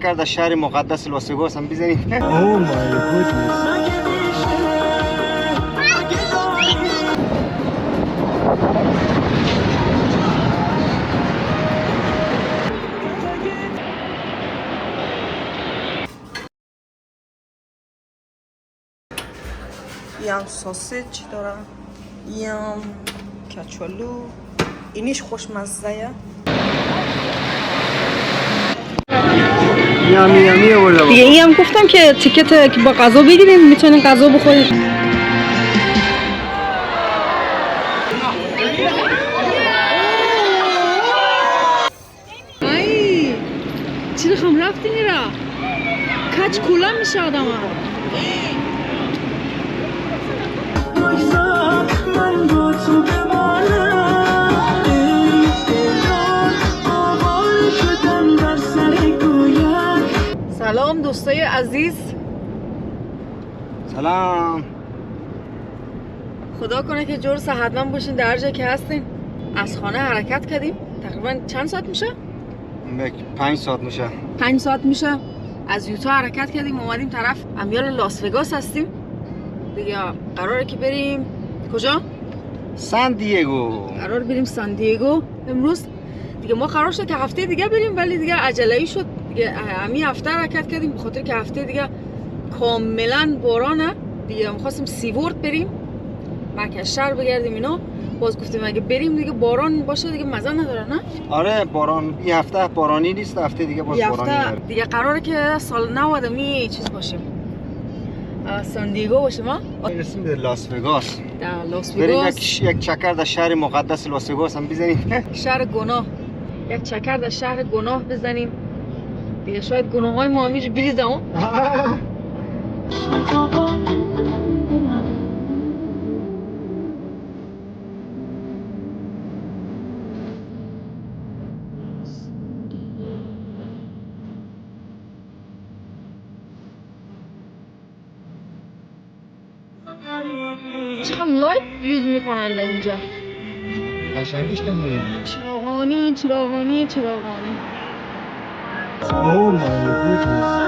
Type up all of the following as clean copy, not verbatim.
کرده شهر مقدس لاس وگاس هم بزنیم. اوه مای گودنس. یام ساسیج داره، یام کچالو، اینیش خوشمزه. یامی آورده دیگه این هم گفتم که تیکت که با غذا بگیریم میتونین غذا بخورید. ای چرا خم رفتی میرا کچ کولا میشه آدم ها. سلام دوستای عزیز. سلام. خدا کنه که جور صحتمند باشین در جایی که هستین. از خانه حرکت کردیم. تقریبا چند ساعت میشه؟ 5 ساعت میشه. 5 ساعت میشه. از یوتا حرکت کردیم اومدیم طرف امیال لاس وگاس هستیم. دیگه قراره که بریم کجا؟ ساندیگو. قرار بریم ساندیگو امروز. دیگه ما قرار شد که هفته دیگه بریم ولی دیگه عجله‌ای شد. دیگه همین هفته حرکت کردیم به خاطر که هفته دیگه کاملا بارانه. دیگه می‌خواستیم سیورد بریم. مرکز شهر بگردیم اینا. باز گفتیم اگه بریم دیگه باران باشه دیگه مزه نداره نه؟ آره باران این هفته بارانی نیست، هفته دیگه باز بارانی داره. دیگه قراره که سال 90 می چیز باشیم. ساندیگو باشیم ها؟ برسیم به لاس وگاس. در لاس بریم وگاس. یک چکر در شهر مقدس لاس وگاس هم بزنیم. شهر گناه. یک چکر در شهر گناه بزنیم. دیگه شاید گناه‌های ما همیشه بریزه ها. چقدر لایک یوز میکنن اینجا. قشنگش نمی‌بینی. چراغانی. اوه مای گودنس.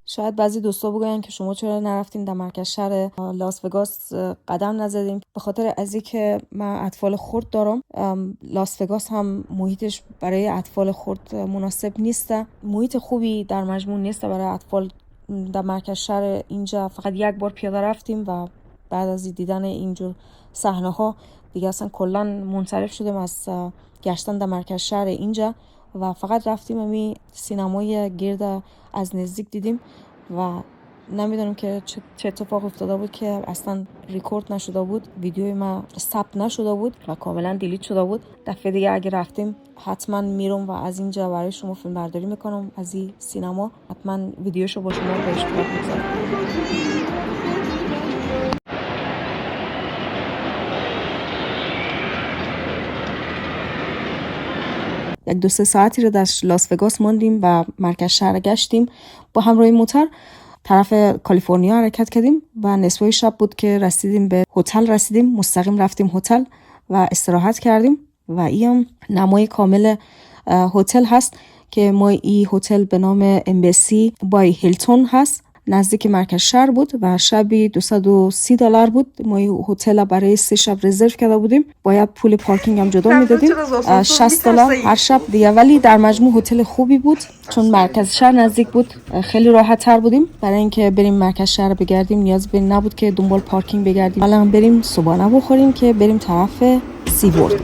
شاید بعضی دوستا بگن که شما چرا نرفتین در مرکز شهر لاس وگاس قدم نزدین. به خاطر از اینکه من اطفال خرد دارم، لاس وگاس هم محیطش برای اطفال خرد مناسب نیست. محیط خوبی در مجموع نیست برای اطفال. در مرکز شهر اینجا فقط یک بار پیاده رفتیم و بعد از دیدن اینجور صحنه ها دیگه اصلا کلا منصرف شدیم از گشتن در مرکز شهر اینجا و فقط رفتیم همین سینمای گرد از نزدیک دیدیم و نمیدونم که چه اتفاق افتاده بود که اصلا ریکورد نشده بود، ویدیوی ما ثبت نشده بود و کاملا دیلیت شده بود. دفعه دیگه اگه رفتیم حتما میرم و از اینجا برای شما فیلم برداری میکنم از این سینما. حتما ویدیوشو با شما به اشتراک میذارم. یک 2-3 ساعتی رو در لاس وگاس ماندیم و مرکز شهر گشتیم با همراه موتور. طرف کالیفرنیا حرکت کردیم و نصفه شب بود که رسیدیم به هتل. رسیدیم مستقیم رفتیم هتل و استراحت کردیم و این نمای کامل هتل هست که ما این هتل به نام امبسی بای هیلتون هست، نزدیک مرکز شهر بود و شبی $230 بود. ما این هتل برای 3 شب رزرو کرده بودیم، باید پول پارکینگ هم جدا میدادیم، $60 هر شب دیگه. ولی در مجموع هتل خوبی بود چون مرکز شهر نزدیک بود، خیلی راحت تر بودیم. برای اینکه بریم مرکز شهر بگردیم نیاز به نبود که دنبال پارکینگ بگردیم. حالا هم بریم صبحانه بخوریم که بریم طرف SeaWorld.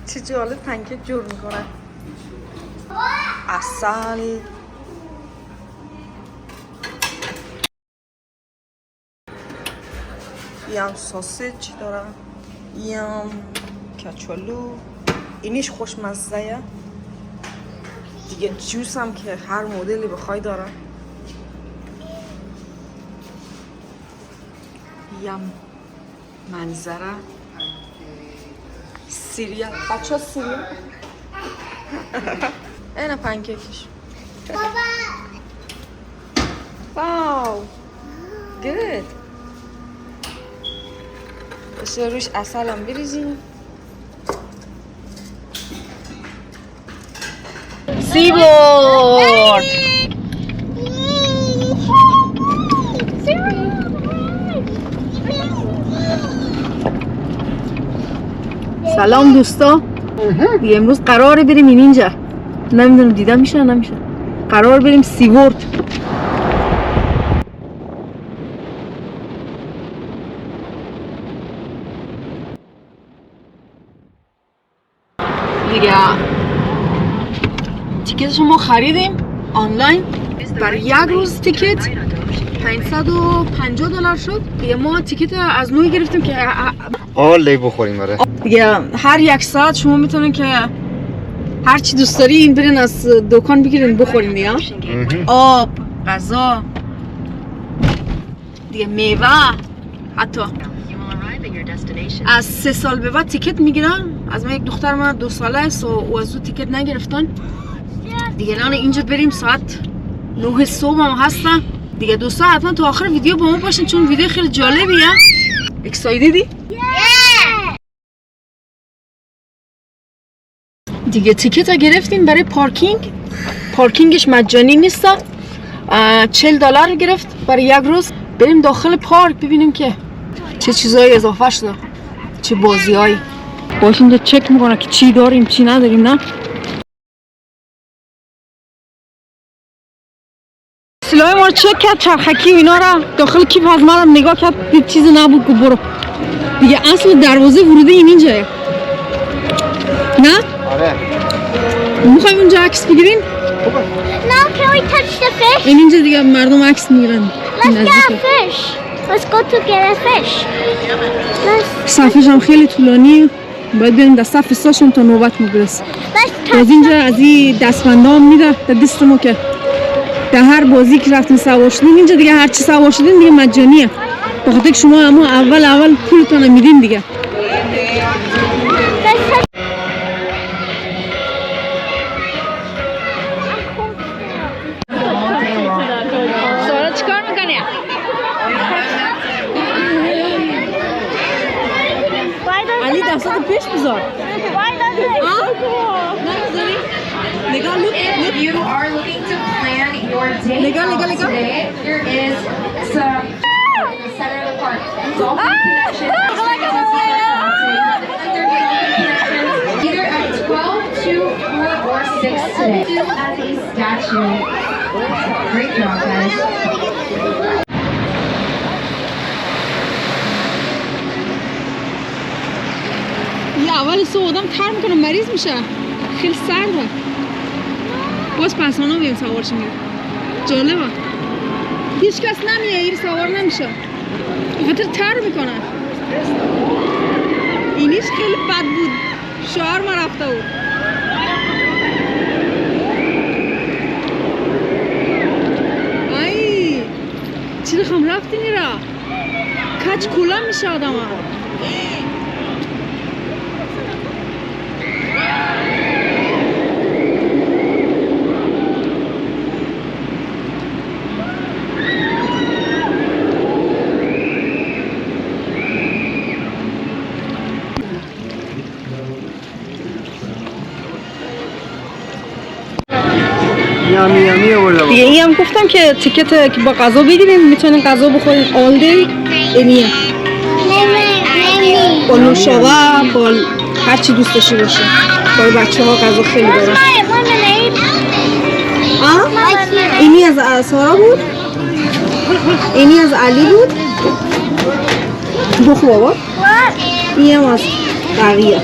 چه جالب پنکیک جور میکنه. عسل، یم ساسیج داره، یم کچالو، اینیش خوشمزه دیگه. جوس هم که هر مدلی بخوای داره. یم منظره، سیریال. بچه ها سیریال اینه پنکیکش. واو گود. بسه روش عسل هم بریزیم. SeaWorld. سلام دوستا. دیگه امروز قراره بریم اینجا. نمیدونم دیدن میشه نمیشه. قرار بریم SeaWorld. دیگه تیکتش ما خریدیم آنلاین برای 1 روز. تیکت $550 شد. دیگه ما تیکت از نوعی گرفتیم که آلی بخوریم. آره دیگه هر 1 ساعت شما میتونین که هر چی دوست دارین برین از دکان بگیرین بخورین دیگه. آب، غذا، دیگه میوه. حتی از 3 سال به بعد تیکت میگیرن. از من یک دختر من 2 ساله است و از او تیکت نگرفتن دیگه. الان اینجا بریم ساعت 9 صبح هم هستن دیگه. دوستا حتما تا آخر ویدیو با ما باشین چون ویدیو خیلی جالبیه. اکسایتدی؟ دیگه تیکت ها گرفتیم برای پارکینگ. پارکینگش مجانی نیست، $40 گرفت برای 1 روز. بریم داخل پارک ببینیم که چه چیزایی اضافه شده، چه بازی هایی. باش اینجا چک میکنه که چی داریم چی نداریم. نه سلاح ما رو چک کرد، چرخکی و اینا را داخل کیف از منم نگاه کرد، دید چیزی نبود که برو دیگه. اصل دروازه ورودی اینجا نه؟ آره میخوایم اونجا عکس بگیریم؟ Now can we touch the fish? اینجا دیگه مردم عکس میگیرن. Let's get a fish. Let's go to get a fish. صفش هم خیلی طولانیه، باید بریم در صف استاشون تا نوبت ما برسه. از اینجا از این دستبنده هم میده در دست ما که در هر بازی که رفتین سوار شدین اینجا دیگه هر چی سوار شدین دیگه مجانیه، بخاطر که شما اما اول پولتون میدین دیگه. سارا چیکار میکنی؟ علی دستاتو پیش بذار. نگاه If you are looking to plan your day today, there is some in the center of the park. Dolphin connections. Either at 12, 2, 4, or 6 today. As a statue. Great job, guys. یه اول صبح آدم تر میکنه مریض میشه، خیلی سرده. باز پسانا بیم سوارش میره. جالبه هیچ کس نمیه این سوار نمیشه بخاطر تر میکنه. اینیش خیلی بد بود، شوهر ما رفته بود. ای چی رخم رفتی نیرا کچ کلا میشه آدم ها. دیگه این هم گفتم که تیکت که با غذا بگیریم میتونین غذا بخورین all day اینیه با نوشابه با هر چی دوست داشته باشه. برای بچه ها غذا خیلی دارن. اینی از سارا بود، اینی از علی بود. بخور بابا. این هم از بقیه.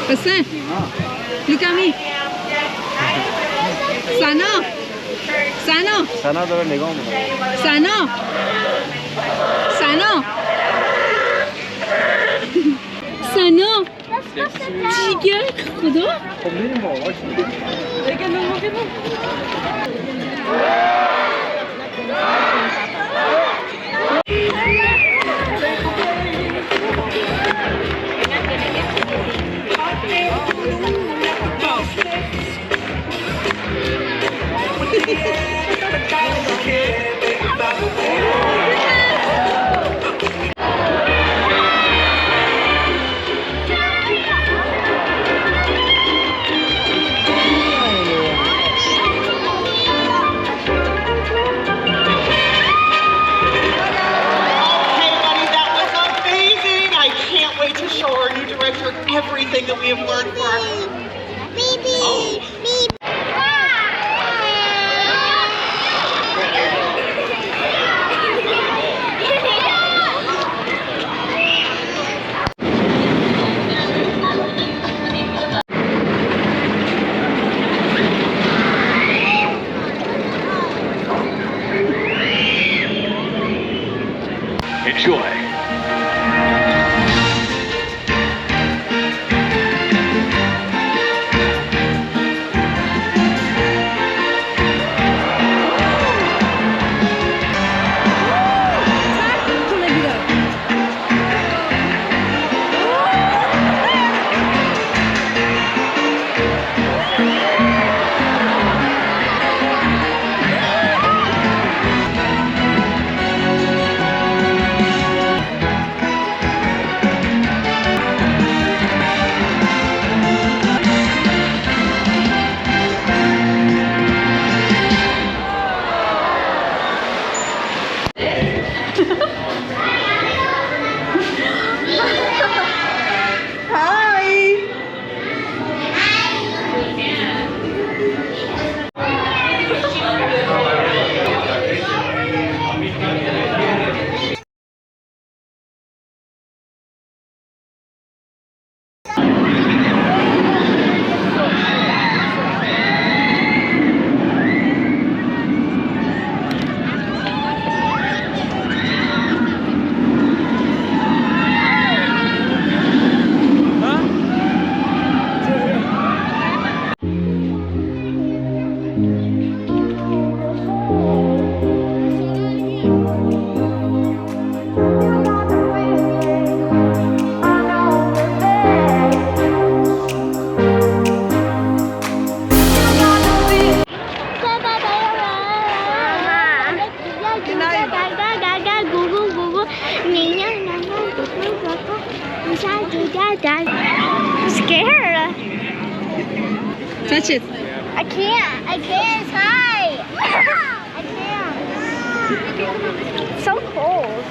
Listen, look at me. Sana. سنا داره نگاه میکنه. سنا. جیگر خدا. خب میریم بابا. Everything that we have learned for our Enjoy. I'm scared. Touch it. I can't. It's high. I can't. It's so cold.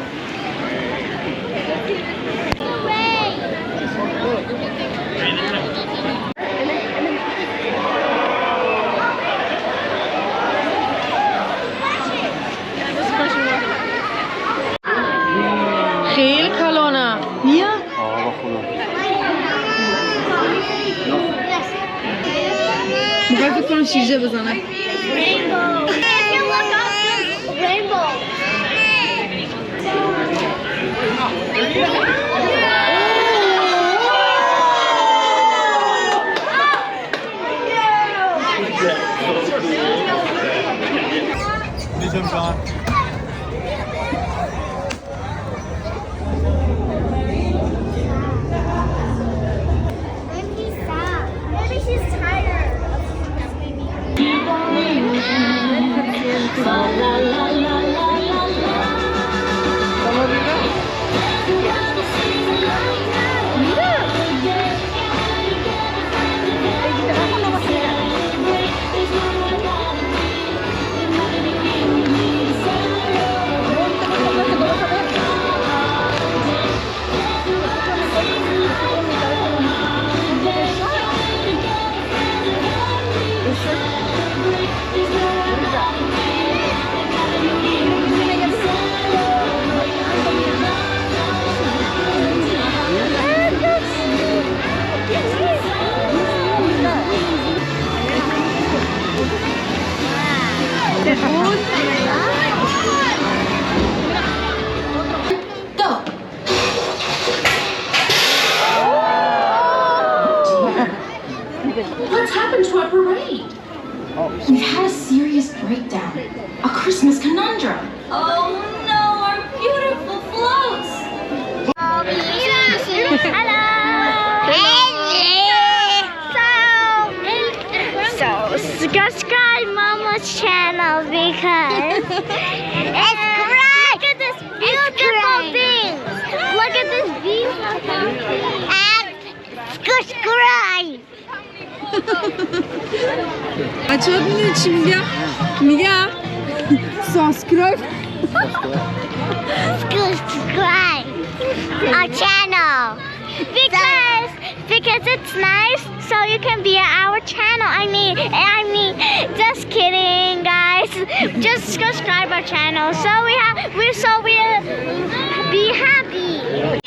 خیلی کلانه. بیا. آقا خدا. میخوای فکر کنم شیرجه بزنه. Rainbow. happened to our parade? We've had a serious breakdown. A Christmas conundrum. Oh no, our beautiful floats! Hello. So subscribe Mama's channel because it's great. Look at this beautiful thing. Look at this beautiful thing. And subscribe. بچه ها میدونی چی میگم؟ میگم سابسکرایب Subscribe our channel because it's nice, so you can be on our channel. I mean, just kidding, guys. Just subscribe our channel, so we'll be happy.